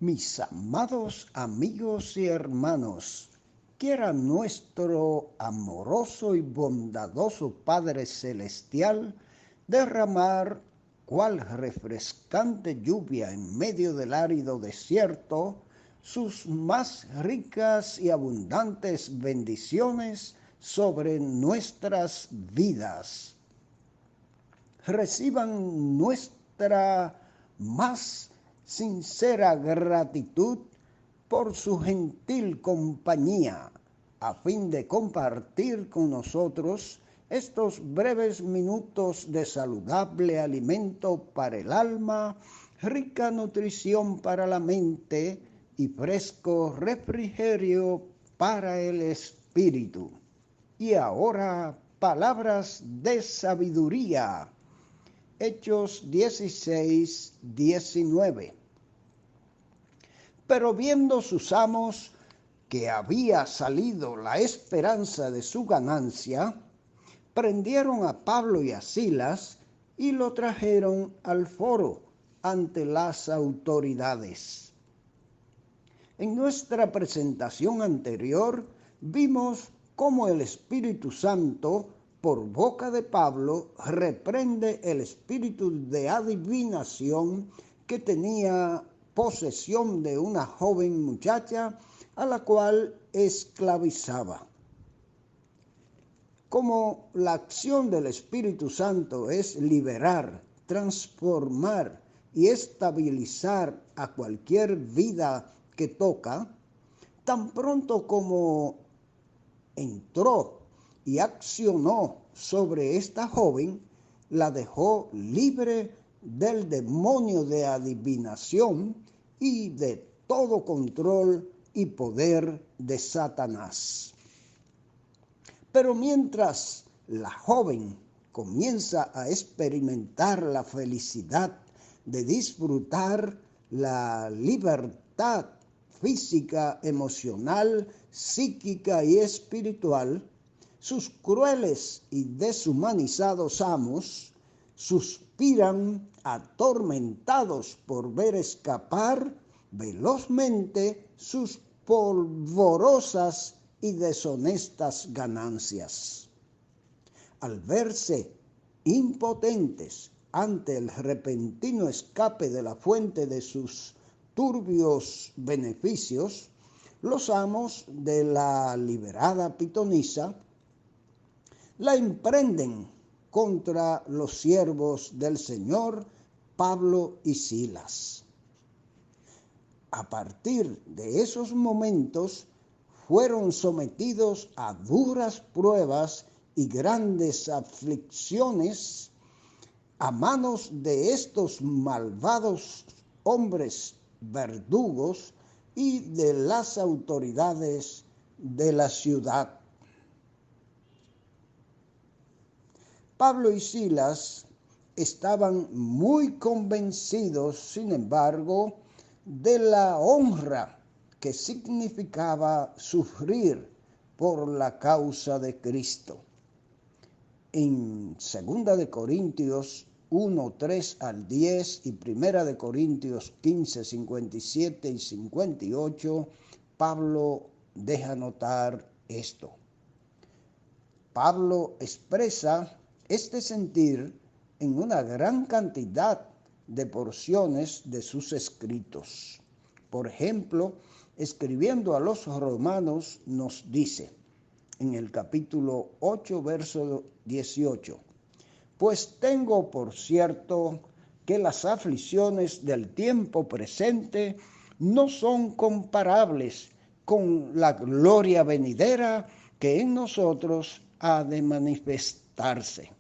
Mis amados amigos y hermanos, quiera nuestro amoroso y bondadoso Padre Celestial derramar cual refrescante lluvia en medio del árido desierto sus más ricas y abundantes bendiciones sobre nuestras vidas. Reciban nuestra más sincera gratitud por su gentil compañía, a fin de compartir con nosotros estos breves minutos de saludable alimento para el alma, rica nutrición para la mente y fresco refrigerio para el espíritu. Y ahora, palabras de sabiduría. Hechos 16:19. Pero viendo sus amos que había salido la esperanza de su ganancia, prendieron a Pablo y a Silas y lo trajeron al foro ante las autoridades. En nuestra presentación anterior vimos cómo el Espíritu Santo, por boca de Pablo, reprende el espíritu de adivinación que tenía posesión de una joven muchacha a la cual esclavizaba. Como la acción del Espíritu Santo es liberar, transformar y estabilizar a cualquier vida que toca, tan pronto como entró y accionó sobre esta joven, la dejó libre del demonio de adivinación y de todo control y poder de Satanás. Pero mientras la joven comienza a experimentar la felicidad de disfrutar la libertad física, emocional, psíquica y espiritual, sus crueles y deshumanizados amos suspiran atormentados por ver escapar velozmente sus polvorosas y deshonestas ganancias. Al verse impotentes ante el repentino escape de la fuente de sus turbios beneficios, los amos de la liberada pitonisa la emprenden contra los siervos del Señor, Pablo y Silas. A partir de esos momentos fueron sometidos a duras pruebas y grandes aflicciones a manos de estos malvados hombres verdugos y de las autoridades de la ciudad. Pablo y Silas estaban muy convencidos, sin embargo, de la honra que significaba sufrir por la causa de Cristo. En 2 Corintios 1, 3 al 10 y 1 Corintios 15, 57 y 58, Pablo deja notar esto. Pablo expresa este sentir en una gran cantidad de porciones de sus escritos. Por ejemplo, escribiendo a los romanos nos dice en el capítulo 8, verso 18, pues tengo por cierto que las aflicciones del tiempo presente no son comparables con la gloria venidera que en nosotros ha de manifestarse.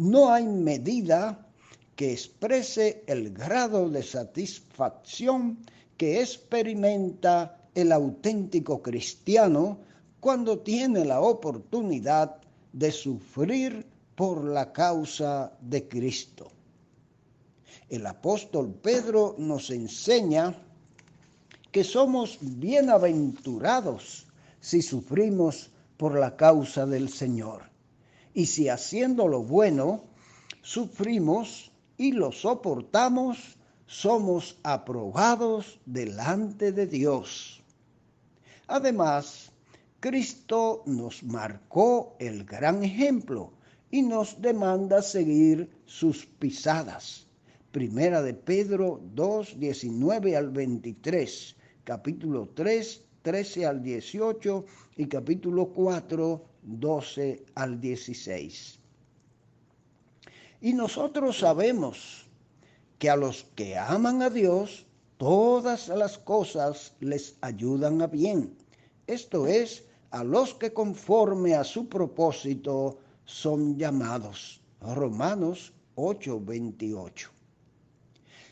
No hay medida que exprese el grado de satisfacción que experimenta el auténtico cristiano cuando tiene la oportunidad de sufrir por la causa de Cristo. El apóstol Pedro nos enseña que somos bienaventurados si sufrimos por la causa del Señor. Y si haciendo lo bueno sufrimos y lo soportamos, somos aprobados delante de Dios. Además, Cristo nos marcó el gran ejemplo y nos demanda seguir sus pisadas. Primera de Pedro 2, 19 al 23, capítulo 3, 13 al 18 y capítulo 4, 12 al 16. Y nosotros sabemos que a los que aman a Dios, todas las cosas les ayudan a bien. Esto es, a los que conforme a su propósito son llamados. Romanos 8:28.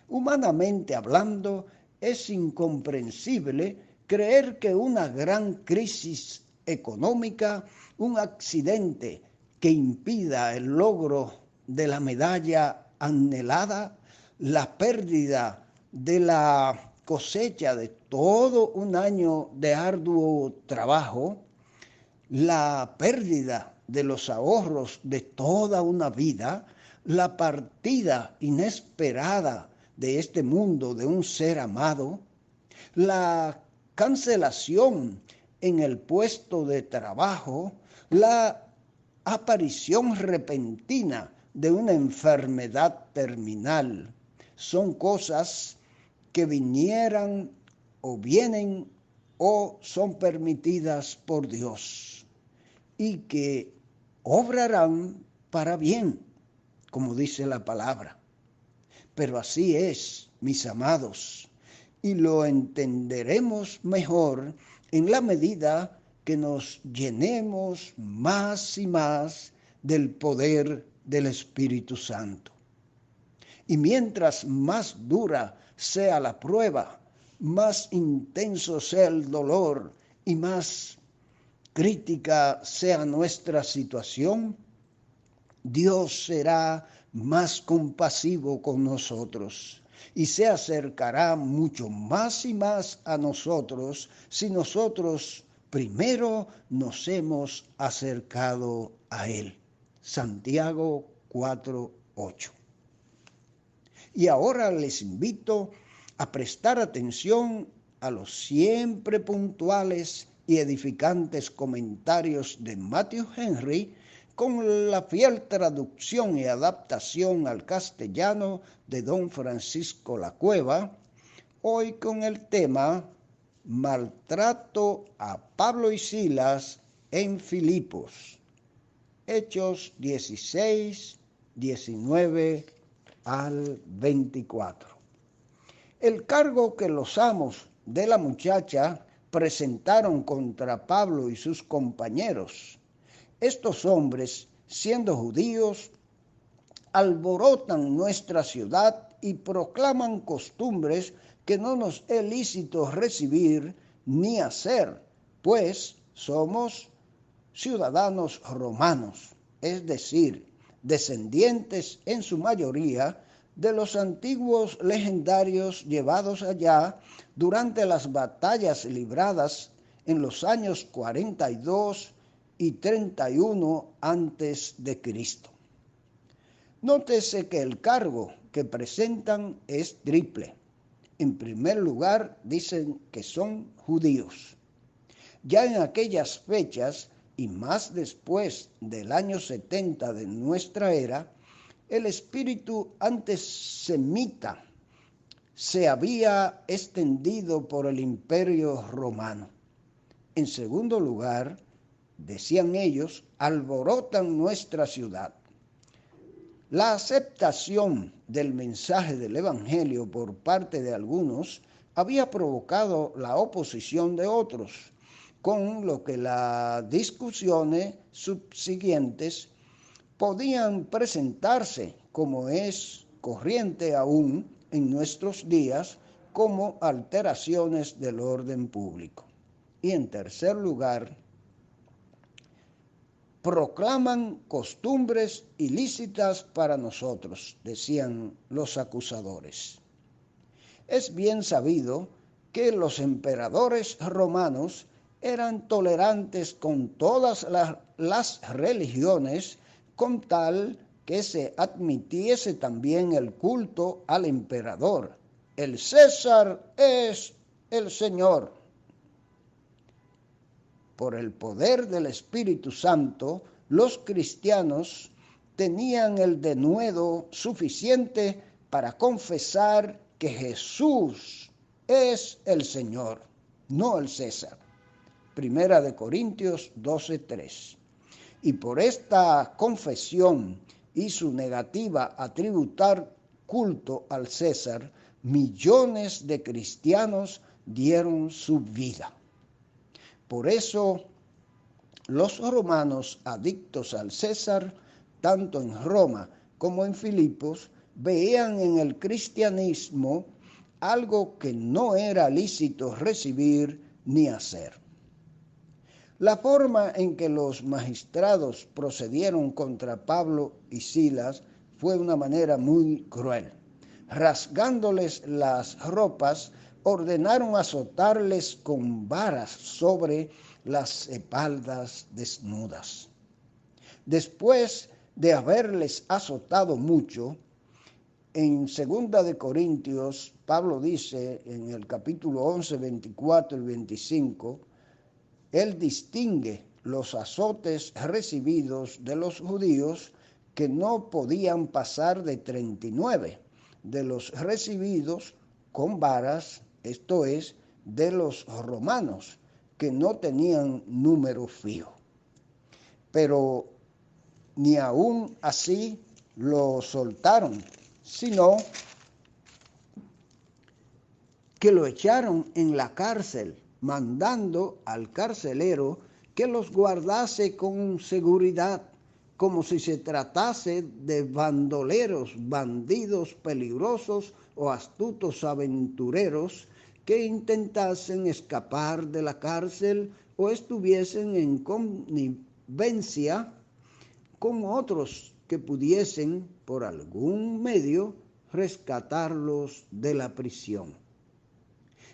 Humanamente hablando, es incomprensible creer que una gran crisis económica, un accidente que impida el logro de la medalla anhelada, la pérdida de la cosecha de todo un año de arduo trabajo, la pérdida de los ahorros de toda una vida, la partida inesperada de este mundo de un ser amado, la cancelación en el puesto de trabajo, la aparición repentina de una enfermedad terminal, son cosas que vinieran o vienen o son permitidas por Dios y que obrarán para bien, como dice la palabra. Pero así es, mis amados, y lo entenderemos mejor en la medida que nos llenemos más y más del poder del Espíritu Santo. Y mientras más dura sea la prueba, más intenso sea el dolor y más crítica sea nuestra situación, Dios será más compasivo con nosotros y se acercará mucho más y más a nosotros si nosotros primero nos hemos acercado a Él. Santiago 4:8. Y ahora les invito a prestar atención a los siempre puntuales y edificantes comentarios de Matthew Henry con la fiel traducción y adaptación al castellano de don Francisco Lacueva, hoy con el tema Maltrato a Pablo y Silas en Filipos, Hechos 16, 19 al 24. El cargo que los amos de la muchacha presentaron contra Pablo y sus compañeros. Estos hombres, siendo judíos, alborotan nuestra ciudad y proclaman costumbres que no nos es lícito recibir ni hacer, pues somos ciudadanos romanos, es decir, descendientes en su mayoría de los antiguos legendarios llevados allá durante las batallas libradas en los años 42 y 31 antes de Cristo. Nótese que el cargo que presentan es triple. En primer lugar, dicen que son judíos. Ya en aquellas fechas, y más después del año 70 de nuestra era, el espíritu antisemita se había extendido por el imperio romano. En segundo lugar, decían ellos, alborotan nuestra ciudad. La aceptación del mensaje del Evangelio por parte de algunos había provocado la oposición de otros, con lo que las discusiones subsiguientes podían presentarse, como es corriente aún en nuestros días, como alteraciones del orden público. Y en tercer lugar, proclaman costumbres ilícitas para nosotros, decían los acusadores. Es bien sabido que los emperadores romanos eran tolerantes con todas las religiones, con tal que se admitiese también el culto al emperador, el César es el Señor. Por el poder del Espíritu Santo, los cristianos tenían el denuedo suficiente para confesar que Jesús es el Señor, no el César. Primera de Corintios 12:3. Y por esta confesión y su negativa a tributar culto al César, millones de cristianos dieron su vida. Por eso, los romanos adictos al César, tanto en Roma como en Filipos, veían en el cristianismo algo que no era lícito recibir ni hacer. La forma en que los magistrados procedieron contra Pablo y Silas fue una manera muy cruel. Rasgándoles las ropas, ordenaron azotarles con varas sobre las espaldas desnudas. Después de haberles azotado mucho, en 2 de Corintios, Pablo dice en el capítulo 11, 24 y 25, él distingue los azotes recibidos de los judíos que no podían pasar de 39, de los recibidos con varas, esto es, de los romanos, que no tenían número fijo. Pero ni aún así lo soltaron, sino que lo echaron en la cárcel, mandando al carcelero que los guardase con seguridad, como si se tratase de bandoleros, bandidos peligrosos o astutos aventureros que intentasen escapar de la cárcel o estuviesen en connivencia con otros que pudiesen, por algún medio, rescatarlos de la prisión.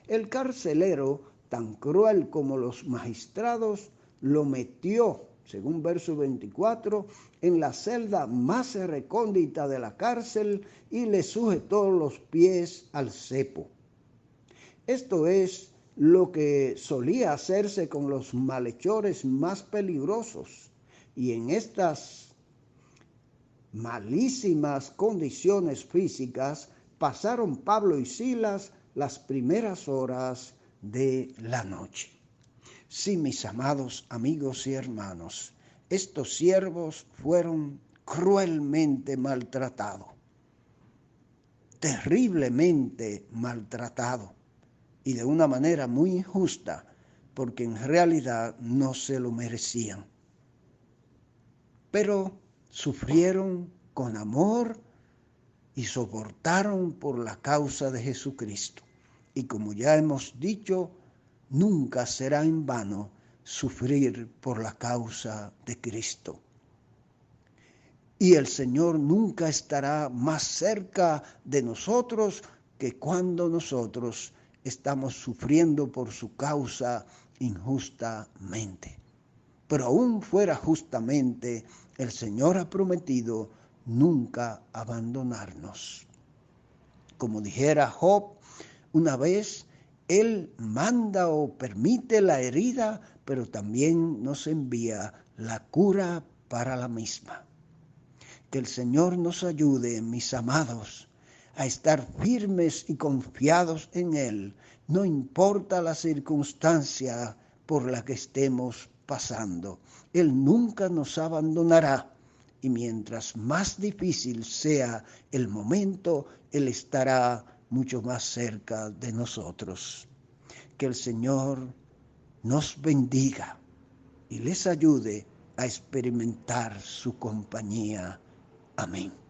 El carcelero, tan cruel como los magistrados, lo metió, según verso 24, en la celda más recóndita de la cárcel y le sujetó los pies al cepo. Esto es lo que solía hacerse con los malhechores más peligrosos, y en estas malísimas condiciones físicas pasaron Pablo y Silas las primeras horas de la noche. Sí, mis amados amigos y hermanos, estos siervos fueron cruelmente maltratados, terriblemente maltratados, y de una manera muy injusta, porque en realidad no se lo merecían. Pero sufrieron con amor y soportaron por la causa de Jesucristo. Y como ya hemos dicho, nunca será en vano sufrir por la causa de Cristo. Y el Señor nunca estará más cerca de nosotros que cuando nosotros estamos sufriendo por su causa injustamente. Pero aún fuera justamente, el Señor ha prometido nunca abandonarnos. Como dijera Job, una vez Él manda o permite la herida, pero también nos envía la cura para la misma. Que el Señor nos ayude, mis amados, a estar firmes y confiados en Él, no importa la circunstancia por la que estemos pasando. Él nunca nos abandonará, y mientras más difícil sea el momento, Él estará mucho más cerca de nosotros. Que el Señor nos bendiga y les ayude a experimentar su compañía. Amén.